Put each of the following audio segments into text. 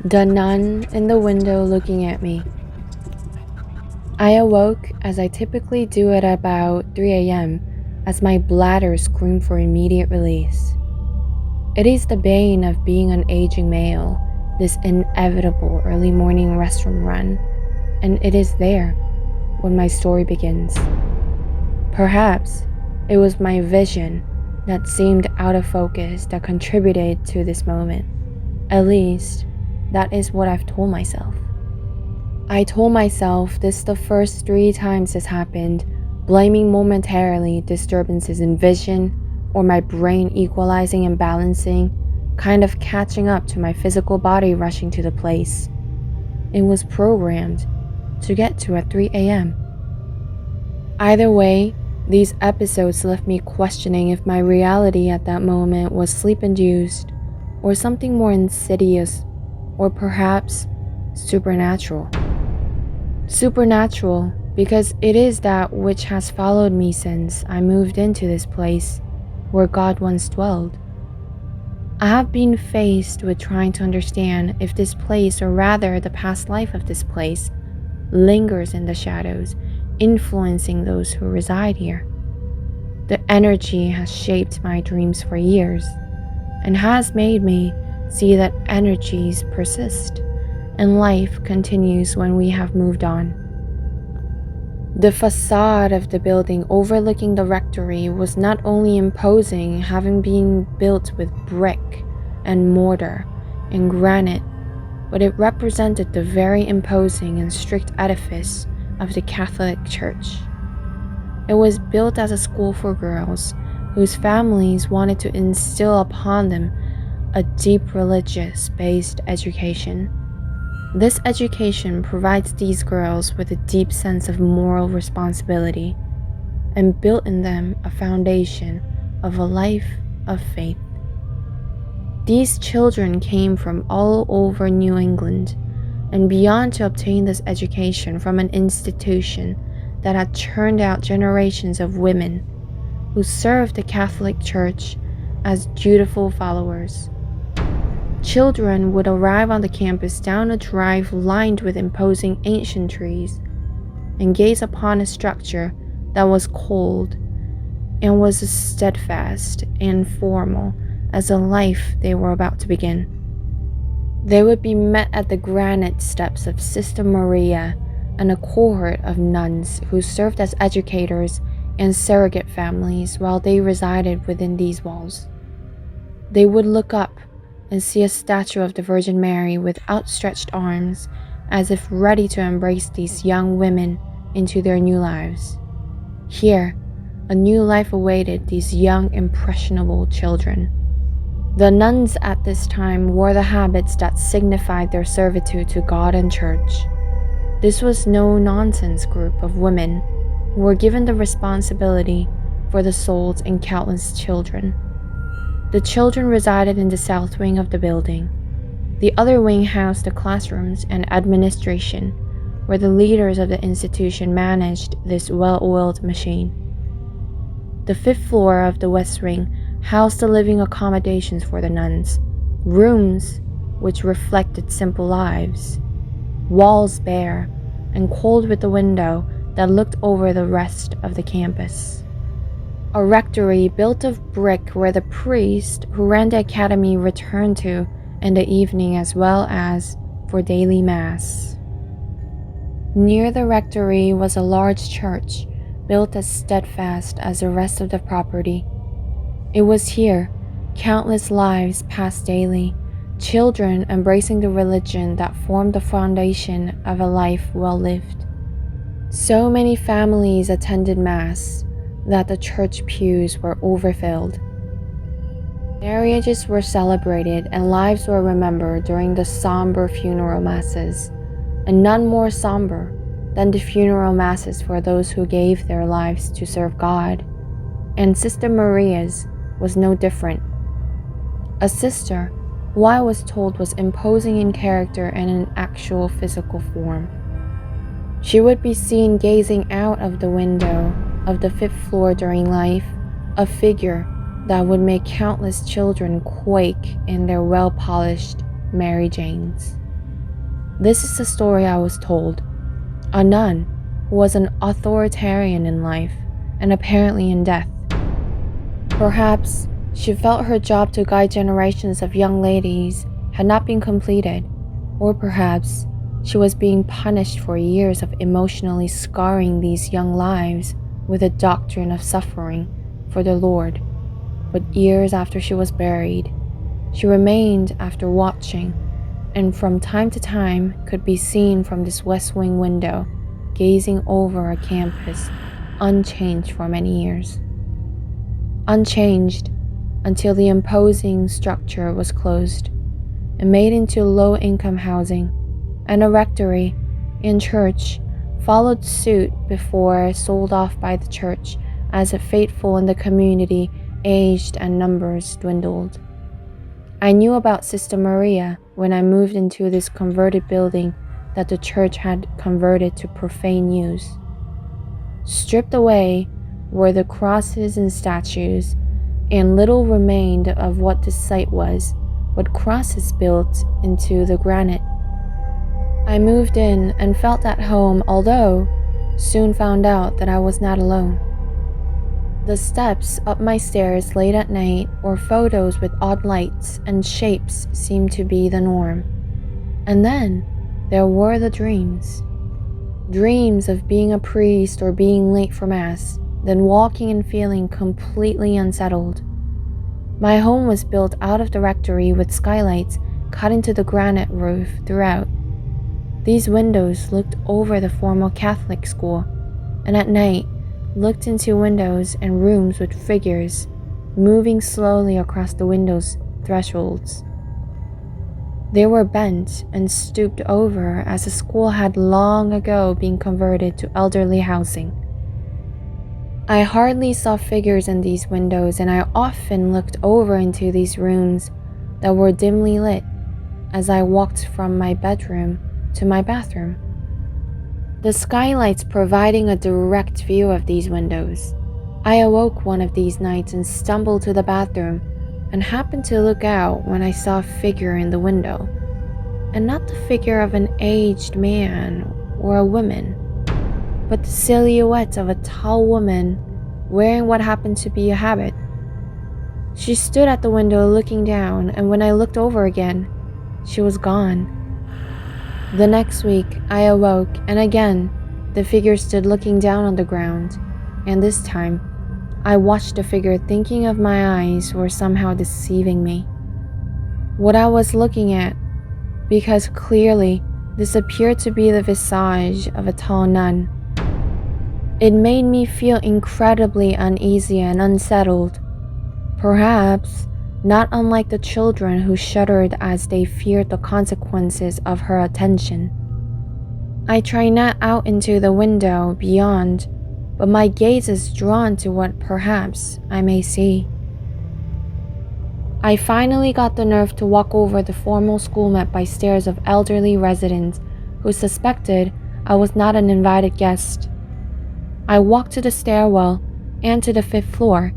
The nun in the window looking at me. I awoke as I typically do at about 3 a.m. as my bladder screamed for immediate release. It is the bane of being an aging male, this inevitable early morning restroom run, and it is there when my story begins. Perhaps it was my vision that seemed out of focus that contributed to this moment. At least, that is what I've told myself. I told myself this the first 3 times this happened, blaming momentarily disturbances in vision or my brain equalizing and balancing, kind of catching up to my physical body rushing to the place it was programmed to get to at 3 a.m. Either way, these episodes left me questioning if my reality at that moment was sleep-induced or something more insidious or perhaps supernatural. Supernatural because it is that which has followed me since I moved into this place where God once dwelled. I have been faced with trying to understand if this place, or rather the past life of this place, lingers in the shadows, influencing those who reside here. The energy has shaped my dreams for years and has made me see that energies persist and life continues when we have moved on. The facade of the building overlooking the rectory was not only imposing, having been built with brick and mortar and granite, but it represented the very imposing and strict edifice of the Catholic Church. It was built as a school for girls whose families wanted to instill upon them a deep religious-based education. This education provides these girls with a deep sense of moral responsibility and built in them a foundation of a life of faith. These children came from all over New England and beyond to obtain this education from an institution that had churned out generations of women who served the Catholic Church as dutiful followers. Children would arrive on the campus down a drive lined with imposing ancient trees and gaze upon a structure that was cold and was as steadfast and formal as the life they were about to begin. They would be met at the granite steps of Sister Maria and a cohort of nuns who served as educators and surrogate families while they resided within these walls. They would look up and see a statue of the Virgin Mary with outstretched arms as if ready to embrace these young women into their new lives. Here, a new life awaited these young, impressionable children. The nuns at this time wore the habits that signified their servitude to God and Church. This was no nonsense group of women who were given the responsibility for the souls and countless children. The children resided in the south wing of the building. The other wing housed the classrooms and administration, where the leaders of the institution managed this well-oiled machine. The 5th floor of the west wing housed the living accommodations for the nuns, rooms which reflected simple lives, walls bare and cold with the window that looked over the rest of the campus. A rectory built of brick where the priest who ran the academy returned to in the evening as well as for daily mass. Near the rectory was a large church built as steadfast as the rest of the property. It was here countless lives passed daily, children embracing the religion that formed the foundation of a life well lived. So many families attended Mass that the church pews were overfilled. Marriages were celebrated and lives were remembered during the somber funeral masses, and none more somber than the funeral masses for those who gave their lives to serve God. And Sister Maria's was no different. A sister who I was told was imposing in character and in actual physical form. She would be seen gazing out of the window of the 5th floor during life, a figure that would make countless children quake in their well-polished Mary Janes. This is the story I was told. A nun who was an authoritarian in life and apparently in death. Perhaps she felt her job to guide generations of young ladies had not been completed, or perhaps she was being punished for years of emotionally scarring these young lives with a doctrine of suffering for the Lord. But years after she was buried, she remained after watching, and from time to time could be seen from this West Wing window, gazing over a campus unchanged for many years. Unchanged until the imposing structure was closed and made into low-income housing, and a rectory and church followed suit before sold off by the church as the faithful in the community aged and numbers dwindled. I knew about Sister Maria when I moved into this converted building that the church had converted to profane use. Stripped away were the crosses and statues, and little remained of what this site was, but crosses built into the granite. I moved in and felt at home, although soon found out that I was not alone. The steps up my stairs late at night or photos with odd lights and shapes seemed to be the norm. And then there were the dreams. Dreams of being a priest or being late for mass, then walking and feeling completely unsettled. My home was built out of the rectory with skylights cut into the granite roof throughout. These windows looked over the formal Catholic school, and at night looked into windows and rooms with figures moving slowly across the windows' thresholds. They were bent and stooped over as the school had long ago been converted to elderly housing. I hardly saw figures in these windows, and I often looked over into these rooms that were dimly lit as I walked from my bedroom to my bathroom, the skylights providing a direct view of these windows. I awoke one of these nights and stumbled to the bathroom and happened to look out when I saw a figure in the window, and not the figure of an aged man or a woman, but the silhouette of a tall woman wearing what happened to be a habit. She stood at the window looking down, and when I looked over again, she was gone. The next week, I awoke, and again, the figure stood looking down on the ground, and this time, I watched the figure thinking of my eyes were somehow deceiving me. What I was looking at, because clearly this appeared to be the visage of a tall nun. It made me feel incredibly uneasy and unsettled, perhaps not unlike the children who shuddered as they feared the consequences of her attention. I try not out into the window beyond, but my gaze is drawn to what perhaps I may see. I finally got the nerve to walk over the formal school met by stares of elderly residents who suspected I was not an invited guest. I walked to the stairwell and to the 5th floor,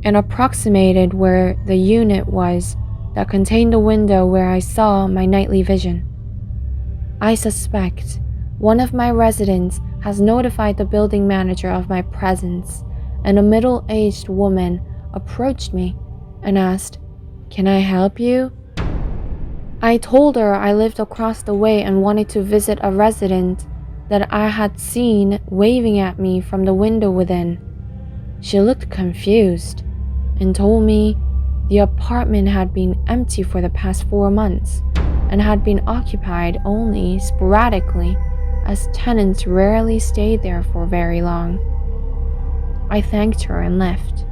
and approximated where the unit was that contained the window where I saw my nightly vision. I suspect one of my residents has notified the building manager of my presence, and a middle-aged woman approached me and asked, "Can I help you?" I told her I lived across the way and wanted to visit a resident that I had seen waving at me from the window within. She looked confused and told me the apartment had been empty for the past 4 months and had been occupied only sporadically, as tenants rarely stayed there for very long. I thanked her and left.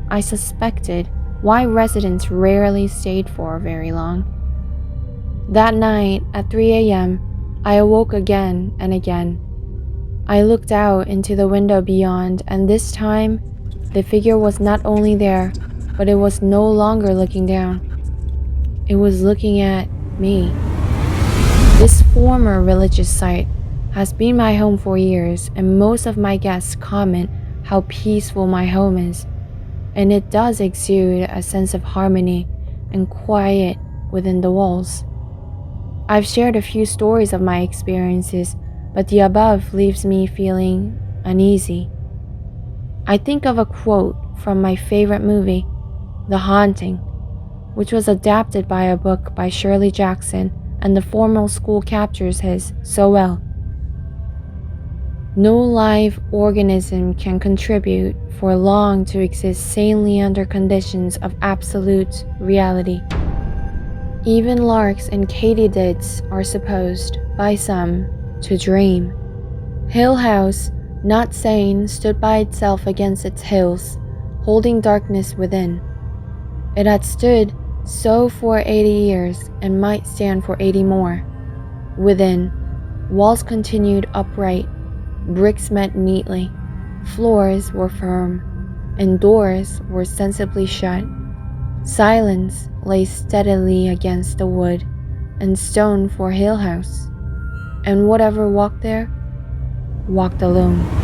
I suspected why residents rarely stayed for very long. That night at 3 a.m., I awoke again and again. I looked out into the window beyond, and this time, the figure was not only there, but it was no longer looking down. It was looking at me. This former religious site has been my home for years, and most of my guests comment how peaceful my home is, and it does exude a sense of harmony and quiet within the walls. I've shared a few stories of my experiences, but the above leaves me feeling uneasy. I think of a quote from my favorite movie, The Haunting, which was adapted by a book by Shirley Jackson, and the formal school captures his so well. No live organism can contribute for long to exist sanely under conditions of absolute reality. Even larks and katydids are supposed, by some, to dream. Hill House, not sane, stood by itself against its hills, holding darkness within. It had stood so for 80 years and might stand for 80 more. Within, walls continued upright, bricks met neatly, floors were firm, and doors were sensibly shut. Silence lay steadily against the wood and stone for Hill House, and whatever walked there, walked alone.